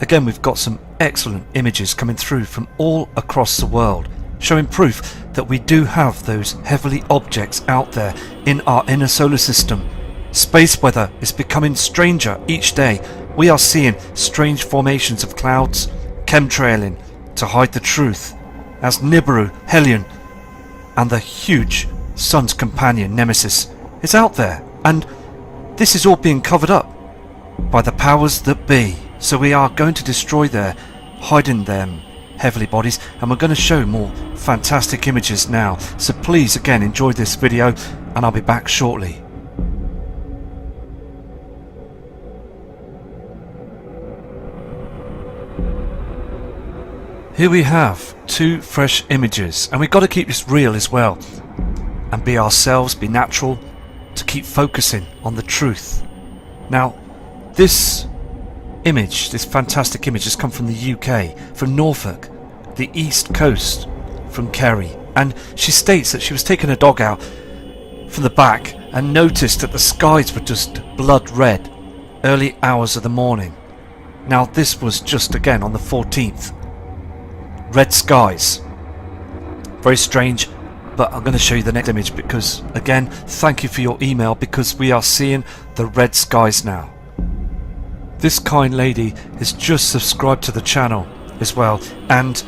again we've got some excellent images coming through from all across the world, showing proof that we do have those heavenly objects out there in our inner solar system. Space weather is becoming stranger each day. We are seeing strange formations of clouds, chemtrailing to hide the truth, as Nibiru, Hellion, and the huge sun's companion Nemesis is out there, and this is all being covered up by the powers that be. So we are going to destroy their hiding them heavenly bodies, and we're going to show more fantastic images now. So please again enjoy this video, and I'll be back shortly. Here we have two fresh images, and we've got to keep this real as well and be ourselves, be natural, to keep focusing on the truth. Now this image, this fantastic image, has come from the UK, from Norfolk, the east coast, from Kerry, and she states that she was taking her dog out from the back and noticed that the skies were just blood red early hours of the morning. Now this was just again on the 14th. Red skies, very strange, but I'm going to show you the next image because again thank you for your email, because we are seeing the red skies now. This kind lady has just subscribed to the channel as well, and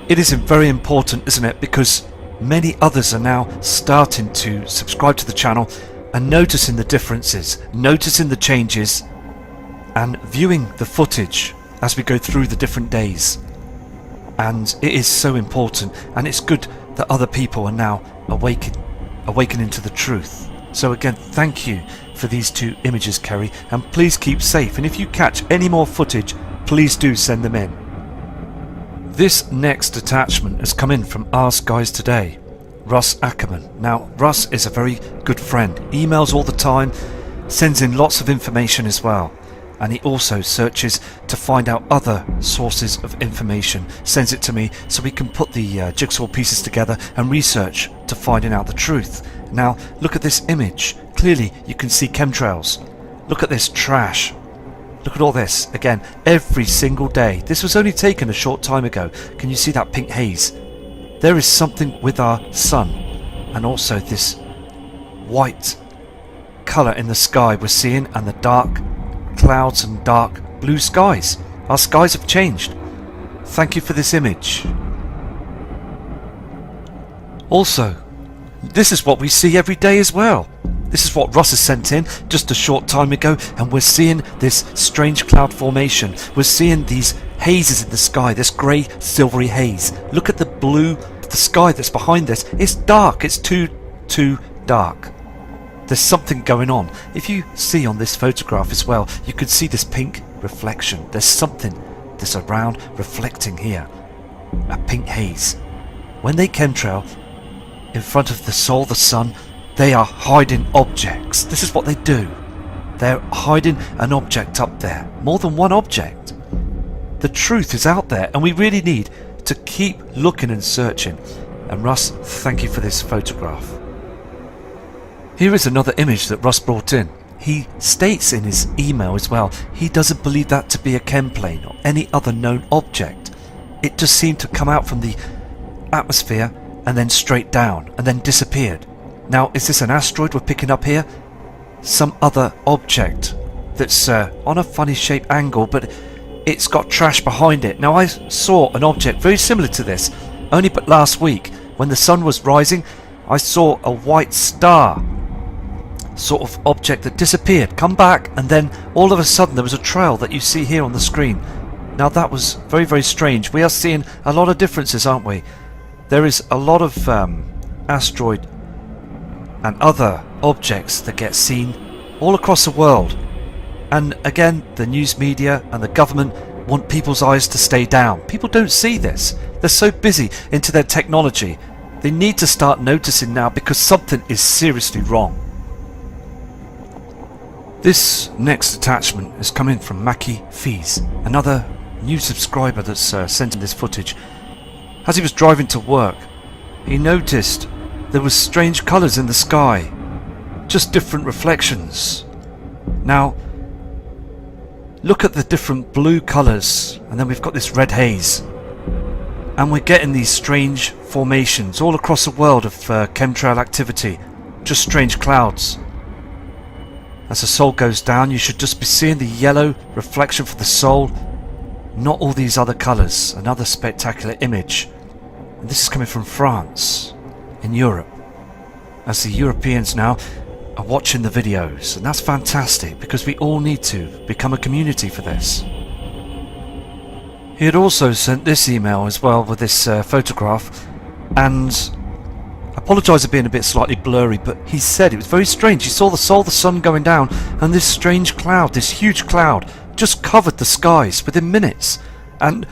it is very important, isn't it, because many others are now starting to subscribe to the channel and noticing the differences, noticing the changes, and viewing the footage as we go through the different days. And it is so important, and it's good that other people are now awakening to the truth. So again, thank you for these two images, Kerry, and please keep safe, and if you catch any more footage, please do send them in. This next attachment has come in from Ask Guys Today, Russ Ackerman. Now Russ is a very good friend, emails all the time, sends in lots of information as well, and he also searches to find out other sources of information, sends it to me so we can put the jigsaw pieces together and research to finding out the truth. Now look at this image, clearly you can see chemtrails. Look at this trash, look at all this, again every single day. This was only taken a short time ago. Can you see that pink haze? There is something with our sun, and also this white colour in the sky we're seeing, and the dark clouds and dark blue skies. Our skies have changed. Thank you for this image. Also, this is what we see every day as well. This is what Russ has sent in just a short time ago, and we're seeing this strange cloud formation. We're seeing these hazes in the sky, this grey silvery haze. Look at the blue, the sky that's behind this. It's dark, it's too dark. There's something going on. If you see on this photograph as well, you can see this pink reflection. There's something that's around reflecting here. A pink haze. When they chemtrail in front of the soul, the sun, they are hiding objects. This is what they do. They're hiding an object up there. More than one object. The truth is out there, and we really need to keep looking and searching. And Russ, thank you for this photograph. Here is another image that Russ brought in. He states in his email as well, he doesn't believe that to be a chemplane or any other known object. It just seemed to come out from the atmosphere and then straight down and then disappeared. Now, is this an asteroid we're picking up here? Some other object that's on a funny shaped angle, but it's got trash behind it. Now, I saw an object very similar to this only but last week when the sun was rising. I saw a white star sort of object that disappeared, come back, and then all of a sudden there was a trail that you see here on the screen. Now that was very, very strange. We are seeing a lot of differences, aren't we? There is a lot of asteroid and other objects that get seen all across the world, and again the news media and the government want people's eyes to stay down. People don't see this. They're so busy into their technology. They need to start noticing now, because something is seriously wrong. This next attachment is coming from Mackie Fees, another new subscriber that's sent in this footage. As he was driving to work, he noticed there was strange colours in the sky, just different reflections. Now, look at the different blue colours, and then we've got this red haze. And we're getting these strange formations all across the world of chemtrail activity. Just strange clouds. As the Sol goes down, you should just be seeing the yellow reflection for the Sol, not all these other colours. Another spectacular image. And this is coming from France, in Europe. As the Europeans now are watching the videos, and that's fantastic because we all need to become a community for this. He had also sent this email as well with this photograph, and I apologise for being a bit slightly blurry, but he said it was very strange. He saw the sun going down, and this strange cloud, this huge cloud, just covered the skies within minutes. And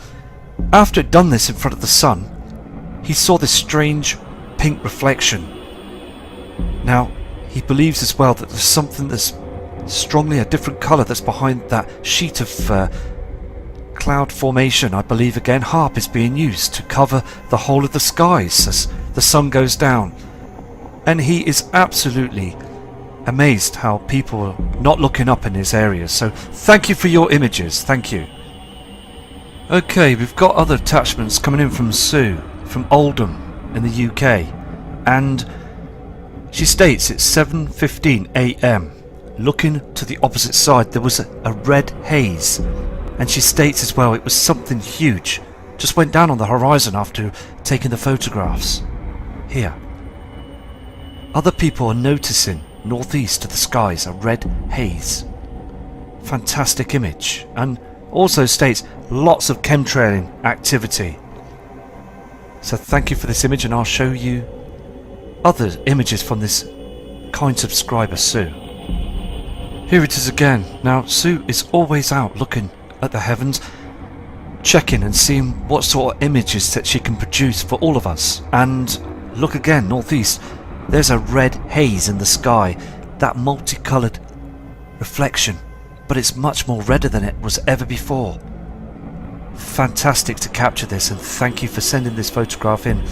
after it done this in front of the sun, he saw this strange pink reflection. Now, he believes as well that there's something that's strongly a different colour that's behind that sheet of cloud formation. I believe again HARP is being used to cover the whole of the skies as the sun goes down. And he is absolutely amazed how people are not looking up in his areas. So thank you for your images. Thank you. Okay, we've got other attachments coming in from Sue from Oldham in the UK, and she states it's 7:15 AM. Looking to the opposite side, there was a red haze, and she states as well it was something huge. Just went down on the horizon after taking the photographs. Here. Other people are noticing northeast of the skies a red haze. Fantastic image, and also states lots of chemtrailing activity. So thank you for this image, and I'll show you other images from this kind subscriber Sue. Here it is again. Now Sue is always out looking at the heavens, checking and seeing what sort of images that she can produce for all of us. And look again, northeast, there's a red haze in the sky, that multicoloured reflection, but it's much more redder than it was ever before. Fantastic to capture this, and thank you for sending this photograph in,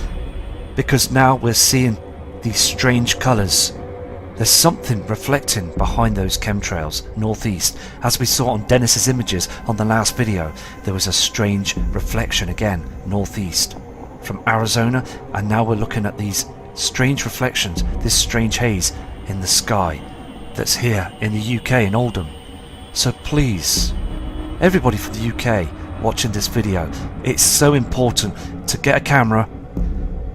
because now we're seeing these strange colours. There's something reflecting behind those chemtrails northeast. As we saw on Dennis's images on the last video, there was a strange reflection again northeast from Arizona, and now we're looking at these strange reflections, this strange haze in the sky that's here in the UK in Oldham. So please, everybody from the UK watching this video, it's so important to get a camera,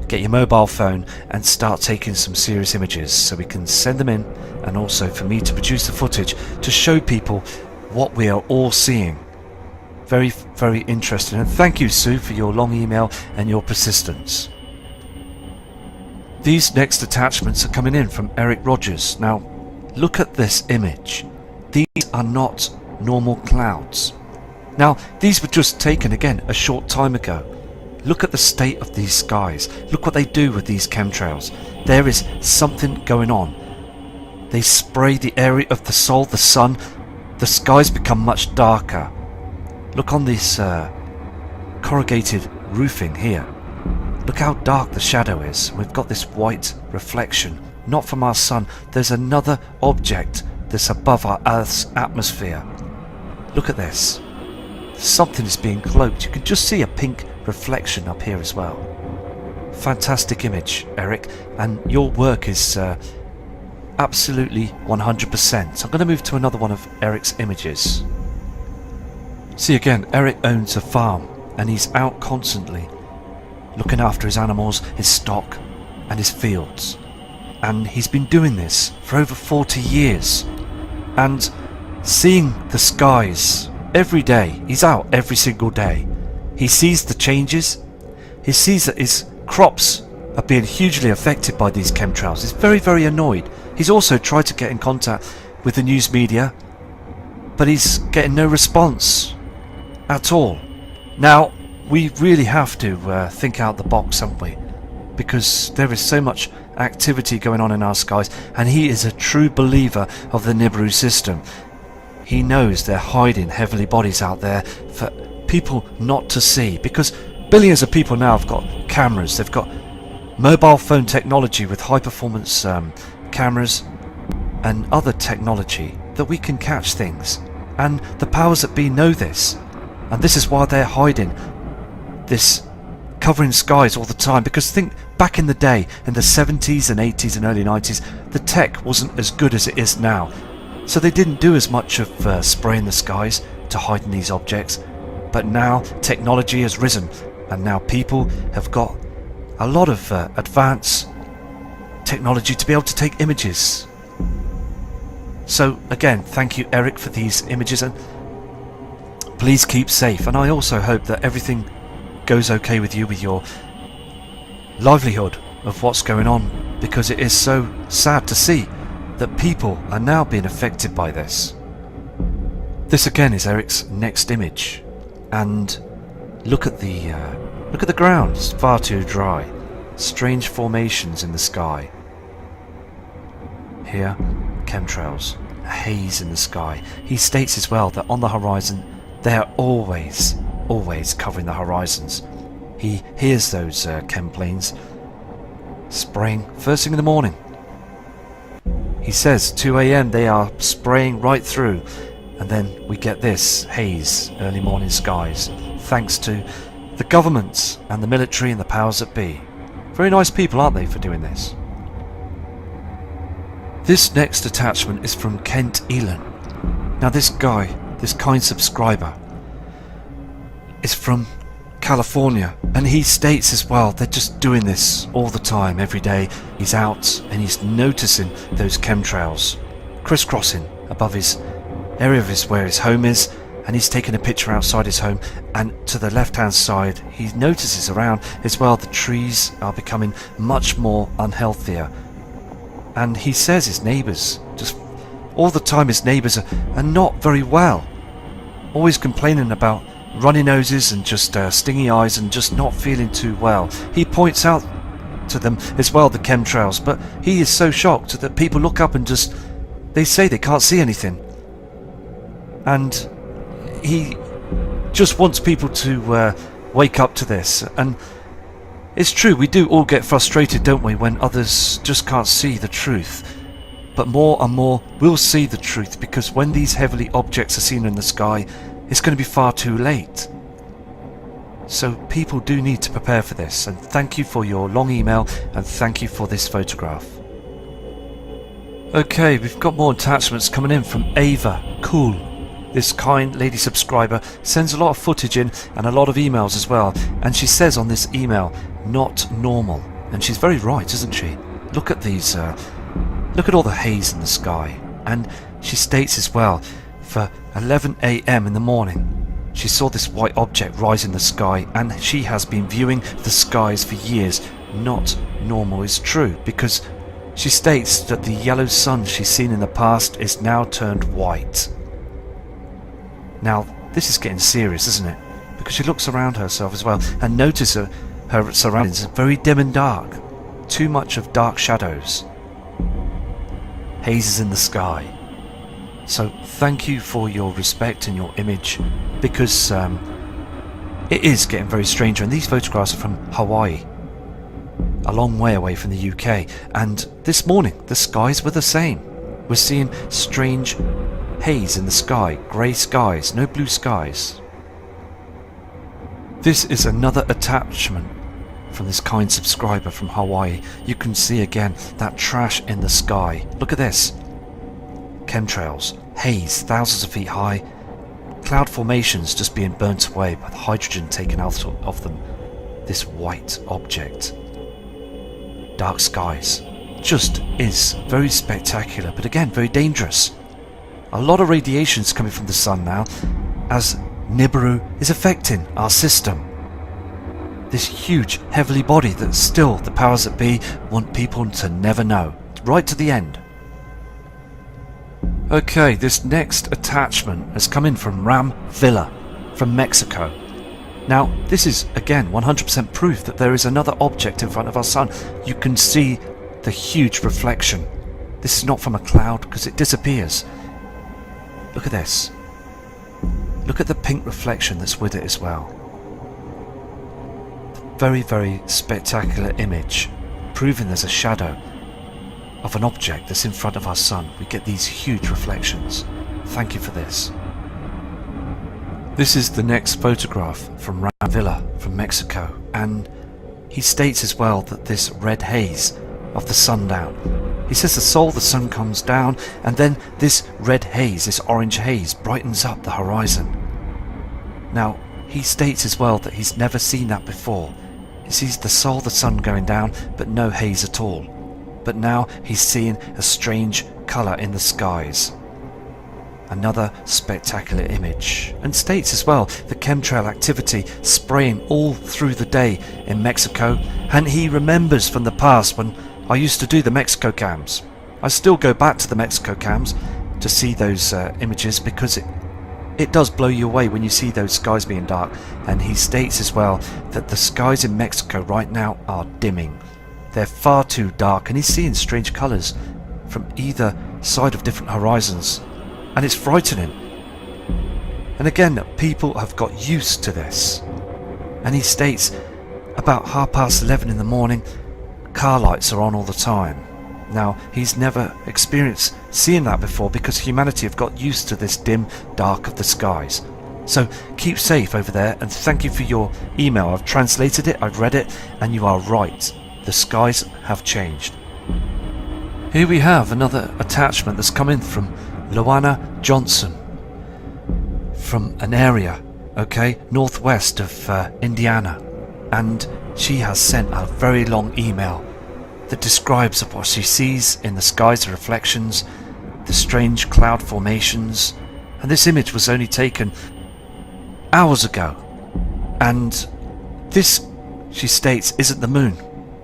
get your mobile phone and start taking some serious images so we can send them in, and also for me to produce the footage to show people what we are all seeing. Very, very interesting, and thank you Sue for your long email and your persistence. These next attachments are coming in from Eric Rogers. Now look at this image. These are not normal clouds. Now these were just taken again a short time ago. Look at the state of these skies. Look what they do with these chemtrails. There is something going on. They spray the area of the Sol, the sun. The skies become much darker. Look on this corrugated roofing here. Look how dark the shadow is. We've got this white reflection, not from our sun. There's another object that's above our Earth's atmosphere. Look at this. Something is being cloaked. You can just see a pink reflection up here as well. Fantastic image, Eric, and your work is absolutely 100%. So I'm going to move to another one of Eric's images. See again, Eric owns a farm and he's out constantly looking after his animals, his stock and his fields, and he's been doing this for over 40 years, and seeing the skies every day. He's out every single day. He sees the changes. He sees that his crops are being hugely affected by these chemtrails. He's very, very annoyed. He's also tried to get in contact with the news media, but he's getting no response at all. Now, we really have to think out the box, haven't we? Because there is so much activity going on in our skies, and he is a true believer of the Nibiru system. He knows they're hiding heavenly bodies out there for people not to see, because billions of people now have got cameras. They've got mobile phone technology with high performance cameras and other technology that we can catch things. And the powers that be know this. And this is why they're hiding this, covering skies all the time. Because think back in the day, in the 70s and 80s and early 90s, the tech wasn't as good as it is now. So they didn't do as much of spraying the skies to hide these objects. But now technology has risen, and now people have got a lot of advanced technology to be able to take images. So again, thank you, Eric, for these images, and please keep safe. And I also hope that everything goes okay with you, with your livelihood of what's going on, because it is so sad to see that people are now being affected by this. This again is Eric's next image, and look at the ground. It's far too dry. Strange formations in the sky. Here, chemtrails, a haze in the sky. He states as well that on the horizon they are always covering the horizons. He hears those chem planes spraying first thing in the morning. He says 2 AM they are spraying right through, and then we get this haze, early morning skies, thanks to the governments and the military and the powers that be. Very nice people, aren't they, for doing this? This next attachment is from Kent Elan. Now this guy, this kind subscriber, is from California, and he states as well they're just doing this all the time, every day. He's out and he's noticing those chemtrails crisscrossing above his area of where his home is, and he's taking a picture outside his home, and to the left hand side he notices around as well the trees are becoming much more unhealthier. And he says his neighbours, just all the time his neighbours are not very well, always complaining about runny noses and just stingy eyes and just not feeling too well. He points out to them as well the chemtrails, but he is so shocked that people look up and just, they say they can't see anything. And he just wants people to wake up to this. And it's true, we do all get frustrated, don't we, when others just can't see the truth. But more and more we'll see the truth, because when these heavily objects are seen in the sky, it's going to be far too late. So people do need to prepare for this, and thank you for your long email, and thank you for this photograph. Okay, we've got more attachments coming in from Ava. Cool. This kind lady subscriber sends a lot of footage in and a lot of emails as well, and she says on this email, not normal. And she's very right, isn't she? Look at these, look at all the haze in the sky. And she states as well, for 11 AM in the morning, she saw this white object rise in the sky, and she has been viewing the skies for years. Not normal is true, because she states that the yellow sun she's seen in the past is now turned white. Now, this is getting serious, isn't it? Because she looks around herself as well and notices her surroundings are very dim and dark. Too much of dark shadows. Hazes in the sky. So thank you for your respect and your image, because it is getting very stranger, and these photographs are from Hawaii, a long way away from the UK, and this morning the skies were the same. We're seeing strange haze in the sky, grey skies, no blue skies. This is another attachment from this kind subscriber from Hawaii. You can see again that trash in the sky. Look at this. Chemtrails, haze thousands of feet high, cloud formations just being burnt away by the hydrogen taken out of them. This white object. Dark skies. Just is very spectacular, but again very dangerous. A lot of radiation is coming from the sun now, as Nibiru is affecting our system. This huge, heavily body that still the powers that be want people to never know, right to the end. Okay, this next attachment has come in from Ram Villa, from Mexico. Now, this is again 100% proof that there is another object in front of our sun. You can see the huge reflection. This is not from a cloud, because it disappears. Look at this. Look at the pink reflection that's with it as well. Very, very spectacular image, proving there's a shadow of an object that's in front of our sun. We get these huge reflections. Thank you for this. This is the next photograph from Villa from Mexico, and he states as well that this red haze of the sundown, he says the sun comes down, and then this red haze, this orange haze, brightens up the horizon. Now, he states as well that he's never seen that before. He sees the sun going down, but no haze at all. But now he's seeing a strange colour in the skies. Another spectacular image, and states as well the chemtrail activity spraying all through the day in Mexico, and he remembers from the past when I used to do the Mexico cams. I still go back to the Mexico cams to see those images, because it does blow you away when you see those skies being dark. And he states as well that the skies in Mexico right now are dimming. They're far too dark, and he's seeing strange colours from either side of different horizons. And it's frightening. And again, people have got used to this. And he states about 11:30 in the morning, car lights are on all the time. Now, he's never experienced seeing that before, because humanity have got used to this dim dark of the skies. So keep safe over there, and thank you for your email. I've translated it, I've read it, and you are right. The skies have changed. Here we have another attachment that's come in from Luana Johnson from an area, northwest of Indiana, and she has sent a very long email that describes what she sees in the skies, the reflections, the strange cloud formations, and this image was only taken hours ago. And this, she states, isn't the moon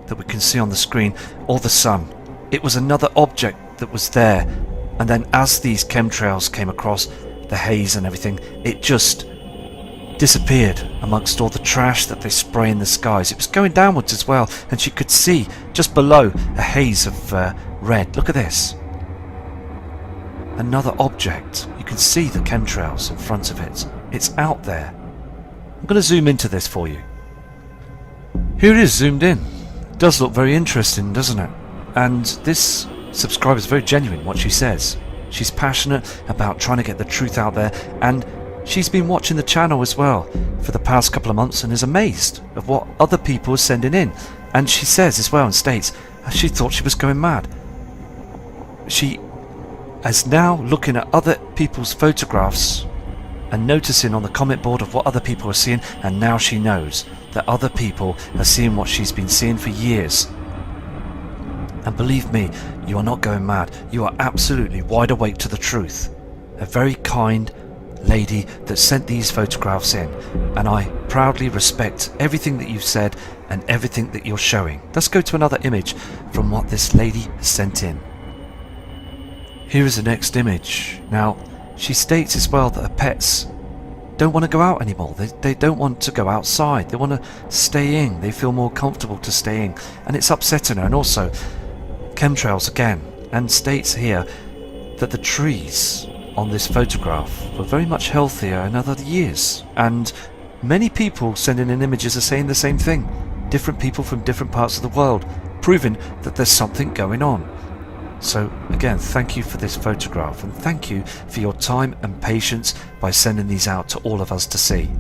that we can see on the screen or the sun. It was another object that was there. And then as these chemtrails came across, the haze and everything, it just disappeared amongst all the trash that they spray in the skies. It was going downwards as well, and she could see just below a haze of red. Look at this. Another object. You can see the chemtrails in front of it. It's out there. I'm going to zoom into this for you. Here it is, zoomed in. It does look very interesting, doesn't it? And this subscriber is very genuine, what she says. She's passionate about trying to get the truth out there, and she's been watching the channel as well for the past couple of months and is amazed at what other people are sending in. And she says as well, and states, she thought she was going mad. She is now looking at other people's photographs and noticing on the comment board of what other people are seeing, and now she knows that other people are seeing what she's been seeing for years. And believe me, you are not going mad. You are absolutely wide awake to the truth. A very kind lady that sent these photographs in, and I proudly respect everything that you've said and everything that you're showing. Let's go to another image from what this lady has sent in. Here is the next image. Now, she states as well that her pets don't want to go out anymore. They don't want to go outside. They want to stay in. They feel more comfortable to stay in, and it's upsetting her. And also chemtrails again, and states here that the trees on this photograph were very much healthier in other years, and many people sending in images are saying the same thing. Different people from different parts of the world, proving that there's something going on. So again, thank you for this photograph, and thank you for your time and patience by sending these out to all of us to see.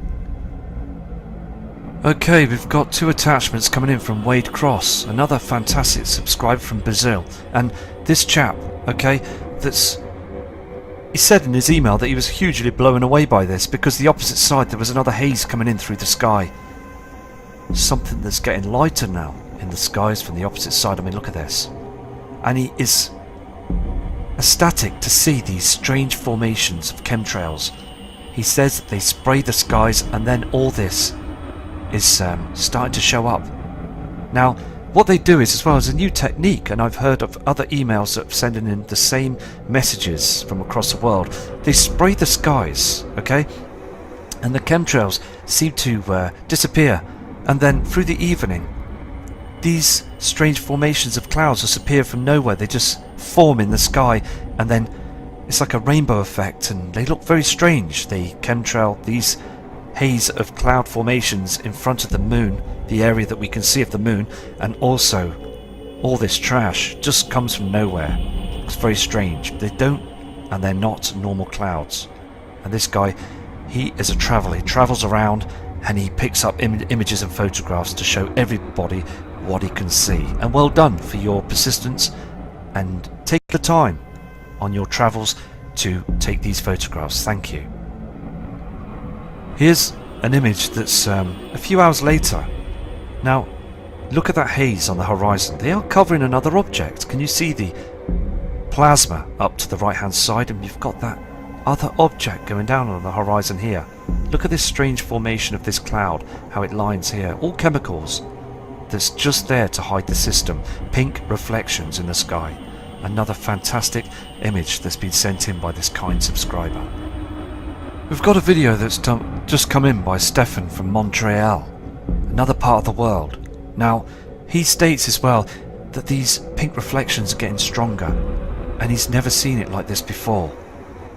Okay, we've got two attachments coming in from Wade Cross, another fantastic subscriber from Brazil. And this chap, he said in his email that he was hugely blown away by this, because the opposite side there was another haze coming in through the sky. Something that's getting lighter now in the skies from the opposite side. I mean, look at this. And he is ecstatic to see these strange formations of chemtrails. He says that they spray the skies, and then all this is starting to show up. Now, what they do is, as well as a new technique, and I've heard of other emails that are sending in the same messages from across the world. They spray the skies, and the chemtrails seem to disappear, and then through the evening these strange formations of clouds just appear from nowhere. They just form in the sky, and then it's like a rainbow effect, and they look very strange. The chemtrail, these haze of cloud formations in front of the moon, the area that we can see of the moon, and also all this trash just comes from nowhere. It's very strange. They don't, and they're not normal clouds. And this guy he is a traveller. He travels around and he picks up images and photographs to show everybody what he can see. And well done for your persistence, and take the time on your travels to take these photographs. Thank you. Here's an image that's a few hours later. Now, look at that haze on the horizon. They are covering another object. Can you see the plasma up to the right hand side? And you've got that other object going down on the horizon here. Look at this strange formation of this cloud, how it lines here. All chemicals that's just there to hide the system. Pink reflections in the sky. Another fantastic image that's been sent in by this kind subscriber. We've got a video that's just come in by Stefan from Montreal, another part of the world. Now, he states as well that these pink reflections are getting stronger, and he's never seen it like this before.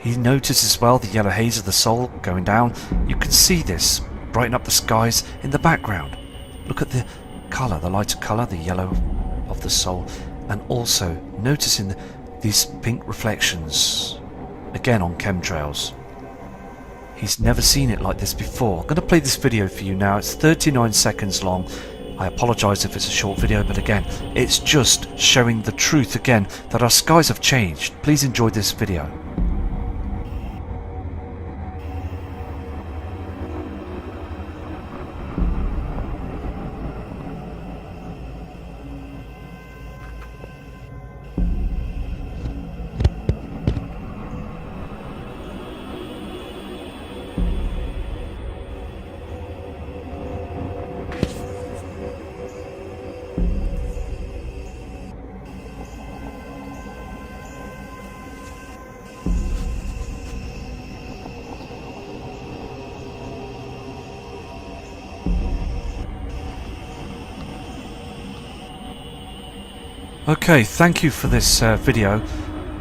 He notices as well the yellow haze of the soul going down. You can see this brighten up the skies in the background. Look at the colour, the lighter colour, the yellow of the soul, and also noticing these pink reflections again on chemtrails. He's never seen it like this before. I'm going to play this video for you now. It's 39 seconds long. I apologise if it's a short video, but again, it's just showing the truth again that our skies have changed. Please enjoy this video. Okay, thank you for this video,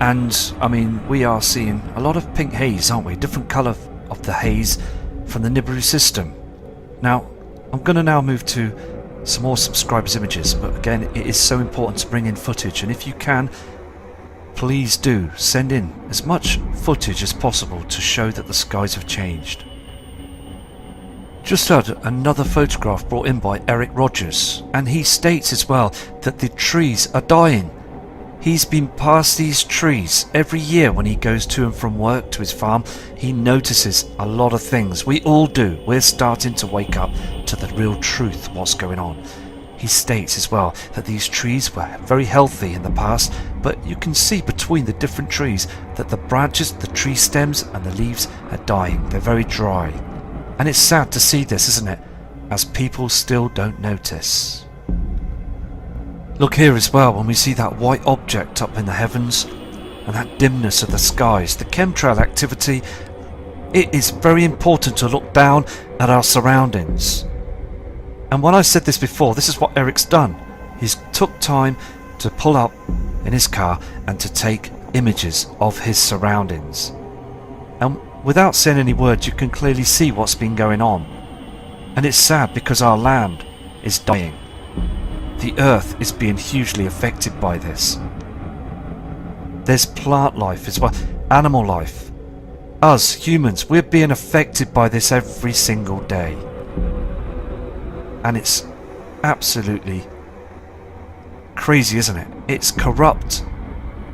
and I mean, we are seeing a lot of pink haze, aren't we? Different colour of the haze from the Nibiru system. Now, I'm going to now move to some more subscribers' images, but again, it is so important to bring in footage, and if you can, please do send in as much footage as possible to show that the skies have changed. Just had another photograph brought in by Eric Rogers, and he states as well that the trees are dying. He's been past these trees every year when he goes to and from work to his farm. He notices a lot of things. We all do. We're starting to wake up to the real truth, what's going on. He states as well that these trees were very healthy in the past, but you can see between the different trees that the branches, the tree stems and the leaves are dying. They're very dry. And it's sad to see this, isn't it? As people still don't notice. Look here as well, when we see that white object up in the heavens and that dimness of the skies, the chemtrail activity, it is very important to look down at our surroundings. And when I said this before, this is what Eric's done. He's took time to pull up in his car and to take images of his surroundings. And without saying any words, you can clearly see what's been going on. And it's sad because our land is dying. The earth is being hugely affected by this. There's plant life as well, animal life. Us, humans, we're being affected by this every single day. And it's absolutely crazy, isn't it? It's corrupt,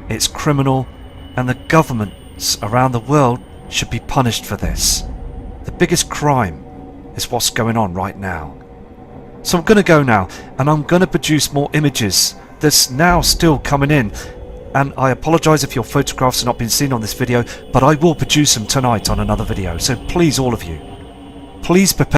it's criminal, and the governments around the world should be punished for this. The biggest crime is what's going on right now. So I'm going to go now, and I'm going to produce more images that's now still coming in. And I apologise if your photographs have not been seen on this video, but I will produce them tonight on another video. So please, all of you, please prepare